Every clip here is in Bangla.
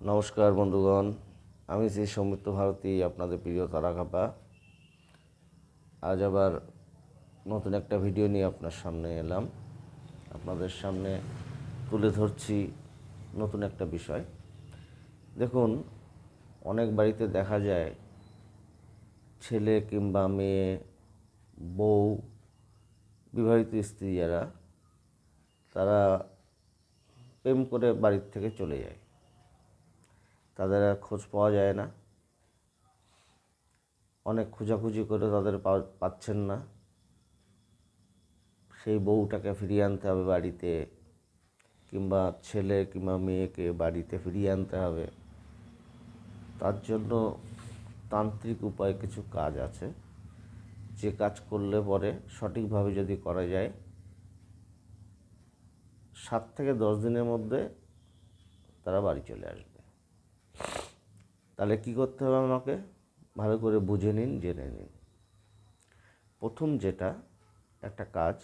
নমস্কার বন্ধুগণ, আমি শ্রী সৌমিত্র ভারতী, আপনাদের প্রিয় তারাকাপা। আজ আবার নতুন একটা ভিডিও নিয়ে আপনার সামনে এলাম। আপনাদের সামনে তুলে ধরছি নতুন একটা বিষয়। দেখুন, অনেক বাড়িতে দেখা যায় ছেলে কিংবা মেয়ে, বউ, বিবাহিত স্ত্রী যারা, তারা প্রেম করে বাড়ির থেকে চলে যায়। তাদের আর খোঁজ পাওয়া যায় না। অনেক খোঁজাখুঁজি করে তাদের পাচ্ছেন না। সেই বউটাকে ফিরিয়ে আনতে হবে বাড়িতে, কিংবা ছেলে কিংবা মেয়েকে বাড়িতে ফিরিয়ে আনতে হবে। তার জন্য তান্ত্রিক উপায় কিছু কাজ আছে, যে কাজ করলে পরে সঠিকভাবে যদি করা যায় 7 থেকে 10 দিনের মধ্যে তারা বাড়ি চলে আসবে। তাহলে কি করতে হবে আমাকে ভালো করে বুঝে নিন, জেনে নিন। প্রথম যেটা একটা কাজ,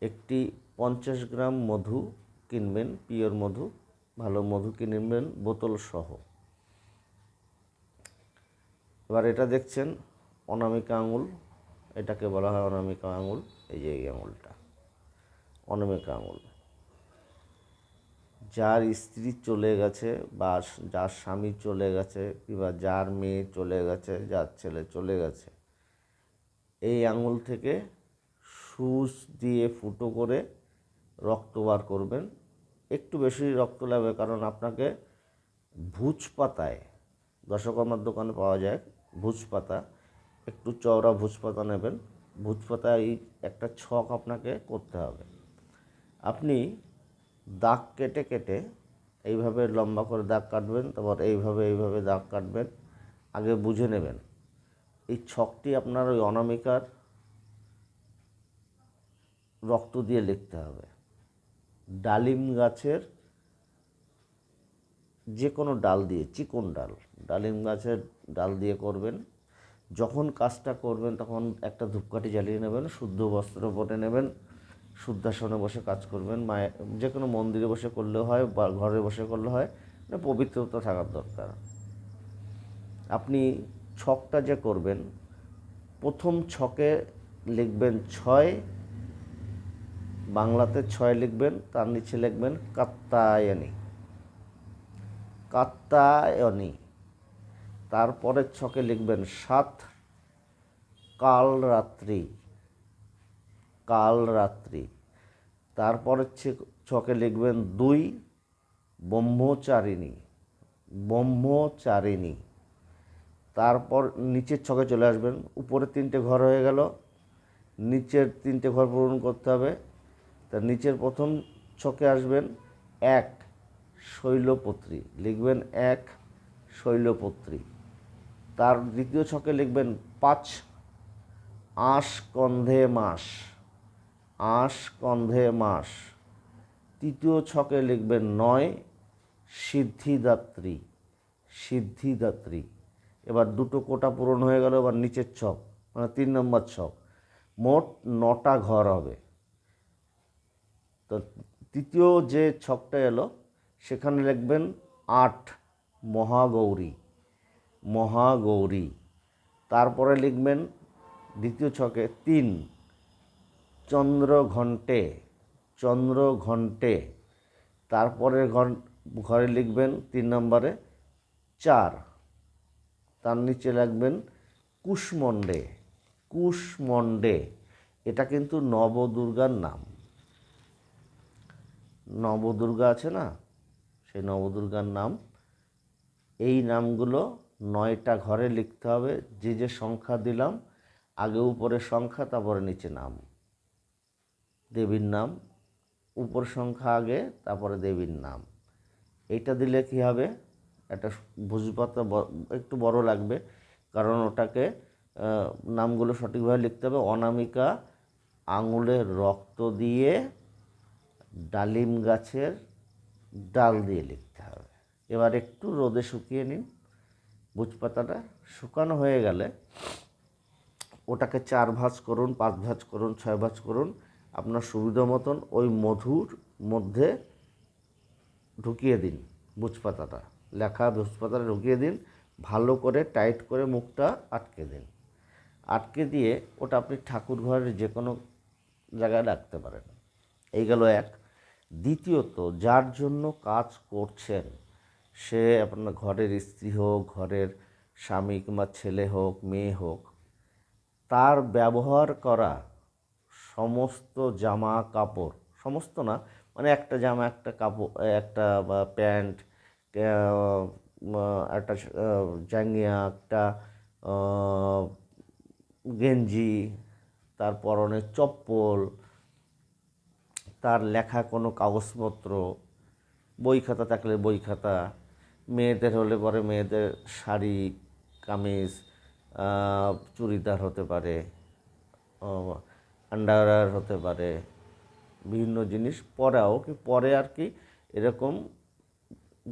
একটি 50 গ্রাম মধু কিনবেন, পিওর মধু, ভালো মধু কিনবেন বোতল সহ। এবার এটা দেখছেন অনামিকা আঙুল, এটাকে বলা হয় অনামিকা আঙুল। এই যে এই আঙুলটা অনামিকা আঙুল। যার স্ত্রী চলে গেছে বা যার স্বামী চলে গেছে, কিংবা যার মেয়ে চলে গেছে, যার ছেলে চলে গেছে, এই আঙুল থেকে সুচ দিয়ে ফুটো করে রক্ত বার করবেন। একটু বেশি রক্ত লাগবে, কারণ আপনাকে ভুজ পাতায়, দশকর্মার দোকানে পাওয়া যায় ভুজ পাতা, একটু চওড়া ভুজ পাতা নেবেন। ভুজ পাতায় একটা ছক আপনাকে করতে হবে। আপনি দাগ কেটে কেটে এইভাবে লম্বা করে দাগ কাটবেন, তারপর এইভাবে দাগ কাটবেন। আগে বুঝে নেবেন এই ছকটি আপনার ওই অনামিকার রক্ত দিয়ে লিখতে হবে। ডালিম গাছের যে কোনো ডাল দিয়ে, চিকন ডাল, ডালিম গাছের ডাল দিয়ে করবেন। যখন কাজটা করবেন তখন একটা ধূপকাঠি জ্বালিয়ে নেবেন, শুদ্ধ বস্ত্র পরে নেবেন, শুদ্ধাসনে বসে কাজ করবেন। মায়ের যে কোনো মন্দিরে বসে করলেও হয় বা ঘরে বসে করলে হয়, মানে পবিত্রতা থাকার দরকার। আপনি ছকটা যে করবেন, প্রথম ছকে লিখবেন 6, বাংলাতে 6 লিখবেন, তার নিচে লিখবেন কাত্যায়নী, কাত্যায়নী। তারপরের ছকে লিখবেন 7, কালরাত্রি, কালরাত্রি। তারপরের ছকে লিখবেন 2, ব্রহ্মচারিণী, ব্রহ্মচারিণী। তারপর নিচের ছকে চলে আসবেন। উপরে 3টে ঘর হয়ে গেল, নিচের 3টে ঘর পূরণ করতে হবে। তার নিচের প্রথম ছকে আসবেন 1, শৈলপত্রী, লিখবেন 1, শৈলপত্রী। তার দ্বিতীয় ছকে লিখবেন 5, আঁশকন্ধে মাস, আঁশকন্ধে মাস। তৃতীয় ছকে লিখবেন 9, সিদ্ধিদাত্রী, সিদ্ধিদাত্রী। এবার 2টো কোটা পূরণ হয়ে গেল। এবার নিচের ছক, মানে 3 নম্বর ছক, মোট 9টা ঘর হবে। তো তৃতীয় যে ছকটা এলো সেখানে লিখবেন 8, মহাগৌরী, মহাগৌরী। তারপরে লিখবেন দ্বিতীয় ছকে 3, চন্দ্রঘণ্টে, চন্দ্রঘণ্টে। তারপরে ঘরে লিখবেন 3 নম্বরে 4, তার নিচে লিখবেন কুষ্মণ্ডে, কুষ্মণ্ডে। এটা কিন্তু নবদুর্গার নাম। নবদুর্গা আছে না, সেই নবদুর্গার নাম। এই নামগুলো 9টা ঘরে লিখতে হবে। যে যে সংখ্যা দিলাম, আগে উপরে সংখ্যা, তারপরে নিচে নাম, দেবীর নাম। উপর সংখ্যা আগে, তারপরে দেবীর নাম। এইটা দিলে কি হবে, একটা ভুজপাতা একটু বড় লাগবে, কারণ ওটাকে নামগুলো সঠিকভাবে লিখতে হবে। অনামিকা আঙুলের রক্ত দিয়ে ডালিম গাছের ডাল দিয়ে লিখতে হবে। এবার একটু রোদে শুকিয়ে নিন ভুজপাতাটা। শুকানো হয়ে গেলে ওটাকে 4 ভাঁজ করুন, 5 ভাঁজ করুন, 6 ভাঁজ করুন, আপনার সুবিধা মতন ওই মধুর মধ্যে ঢুকিয়ে দিন। ভোজপাতাটা, লেখা ভোজপাতাটা ঢুকিয়ে দিন, ভালো করে টাইট করে মুখটা আটকে দিন। আটকে দিয়ে ওটা আপনি ঠাকুর ঘরের যে কোনো জায়গায় রাখতে পারেন। এই গেল এক। দ্বিতীয়ত, যার জন্য কাজ করছেন, সে আপনার ঘরের স্ত্রী হোক, ঘরের স্বামী কিংবা ছেলে হোক, মেয়ে হোক, তার ব্যবহার করা সমস্ত জামা কাপড়, সমস্ত না, মানে একটা জামা, একটা কাপড়, একটা প্যান্ট, একটা জাঙ্গিয়া, একটা গেঞ্জি, তার পরনের চপ্পল, তার লেখা কোনো কাগজপত্র, বই খাতা থাকলে বই খাতা, মেয়েদের হলে পরে মেয়েদের শাড়ি, কামিজ, চুড়িদার হতে পারে, আন্ডারওয়্যার হতে পারে, বিভিন্ন জিনিস পরাও কি পরে আর কি, এরকম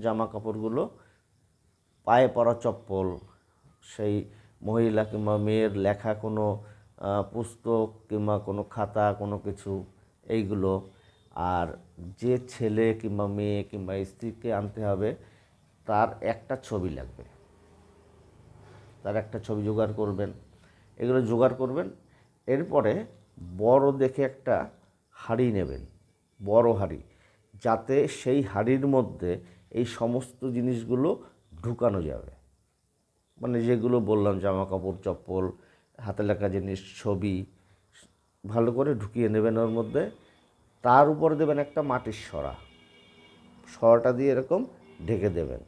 জামা কাপড়গুলো, পায়ে পরা চপ্পল, সেই মহিলা কিংবা মেয়ের লেখা কোনো পুস্তক কিংবা কোনো খাতা, কোনো কিছু, এইগুলো। আর যে ছেলে কিংবা মেয়ে কিংবা স্ত্রীকে আনতে হবে, তার একটা ছবি লাগবে, তার একটা ছবি জোগাড় করবেন। এগুলো জোগাড় করবেন। এরপরে বড় দেখে একটা হাঁড়ি নেবেন, বড় হাঁড়ি, যাতে সেই হাঁড়ির মধ্যে এই সমস্ত জিনিসগুলো ঢুকানো যাবে। মানে যেগুলো বললাম, জামা কাপড়, চপ্পল, হাতে লেখা জিনিস, ছবি, ভালো করে ঢুকিয়ে নেবেন ওর মধ্যে। তার উপরে দেবেন একটা মাটির সরা, সরাটা দিয়ে এরকম ঢেকে দেবেন।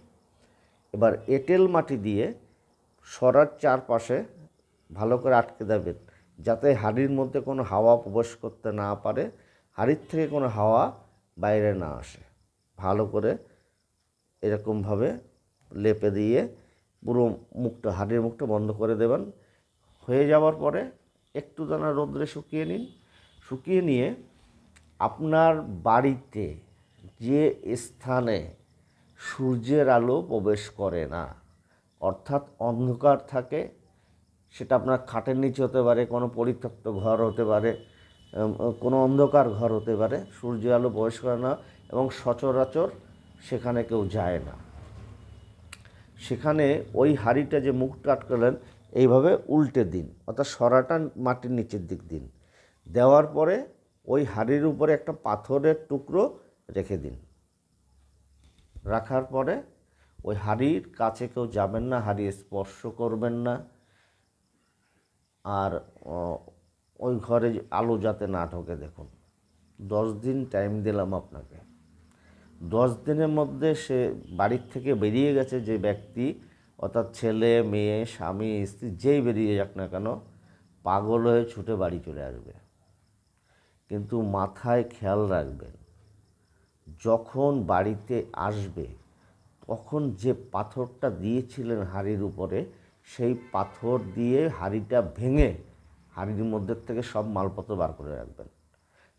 এবার এঁটেল মাটি দিয়ে সরার চারপাশে ভালো করে আটকে দেবেন, যাতে হাঁড়ির মধ্যে কোনো হাওয়া প্রবেশ করতে না পারে, হাঁড়ির থেকে কোনো হাওয়া বাইরে না আসে। ভালো করে এরকমভাবে লেপে দিয়ে পুরো মুখটা, হাঁড়ির মুখটা বন্ধ করে দেবেন। হয়ে যাওয়ার পরে একটু দানা রোদ্রে শুকিয়ে নিন। শুকিয়ে নিয়ে আপনার বাড়িতে যে স্থানে সূর্যের আলো প্রবেশ করে না, অর্থাৎ অন্ধকার থাকে, সেটা আপনার খাটের নিচে হতে পারে, কোনো পরিত্যক্ত ঘর হতে পারে, কোনো অন্ধকার ঘর হতে পারে, সূর্যের আলো প্রবেশ করে না এবং সচরাচর সেখানে কেউ যায় না, সেখানে ওই হাঁড়িটা যে মুখটা আটকালেন এইভাবে উল্টে দিন, অর্থাৎ সরাটা মাটির নিচের দিক দিন। দেওয়ার পরে ওই হাঁড়ির উপরে একটা পাথরের টুকরো রেখে দিন। রাখার পরে ওই হাঁড়ির কাছে কেউ যাবেন না, হাঁড়ি স্পর্শ করবেন না। আর ওই ঘরে আলো যাতে না ঢোকে দেখুন। 10 দিন টাইম দিলাম আপনাকে। 10 দিনের মধ্যে সে বাড়ির থেকে বেরিয়ে গেছে যে ব্যক্তি, অর্থাৎ ছেলে, মেয়ে, স্বামী, স্ত্রী, যেই বেরিয়ে যাক না কেন, পাগল হয়ে ছুটে বাড়ি চলে আসবে। কিন্তু মাথায় খেয়াল রাখবেন, যখন বাড়িতে আসবে তখন যে পাথরটা দিয়েছিলেন হাঁড়ির উপরে, সেই পাথর দিয়ে হাঁড়িটা ভেঙে হাঁড়ির মধ্যে থেকে সব মালপত্র বার করে রাখবেন।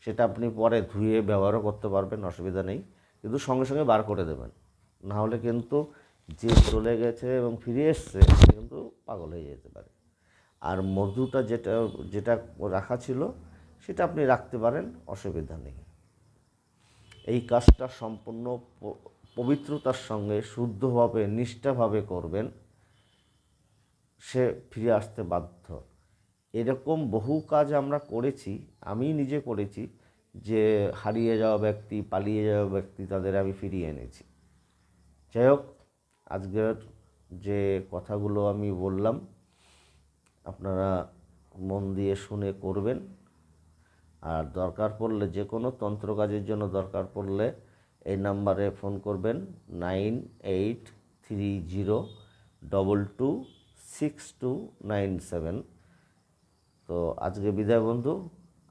সেটা আপনি পরে ধুয়ে ব্যবহারও করতে পারবেন, অসুবিধা নেই, কিন্তু সঙ্গে সঙ্গে বার করে দেবেন। নাহলে কিন্তু যে চলে গেছে এবং ফিরে এসছে সে কিন্তু পাগল হয়ে যেতে পারে। আর মধুটা যেটা যেটা রাখা ছিল সেটা আপনি রাখতে পারেন, অসুবিধা নেই। এই কাজটা সম্পূর্ণ পবিত্রতার সঙ্গে, শুদ্ধভাবে, নিষ্ঠাভাবে করবেন, সে ফিরে আসতে বাধ্য। এরকম বহু কাজ আমরা করেছি, আমি নিজে করেছি, যে হারিয়ে যাওয়া ব্যক্তি, পালিয়ে যাওয়া ব্যক্তি, তাদের আমি ফিরিয়ে এনেছি। যাই হোক, আজকের যে কথাগুলো আমি বললাম আপনারা মন দিয়ে শুনে করবেন। আর দরকার পড়লে, যে কোনো তন্ত্র কাজের জন্য দরকার পড়লে এই নাম্বারে ফোন করবেন, 9830226297। তো আজকে বিদায় বন্ধু,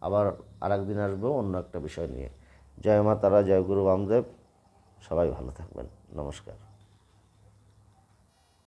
আবার আরেকদিন আসবো অন্য একটা বিষয় নিয়ে। জয় মা তারা, জয় গুরু বামদেব, সবাই ভালো থাকবেন, নমস্কার।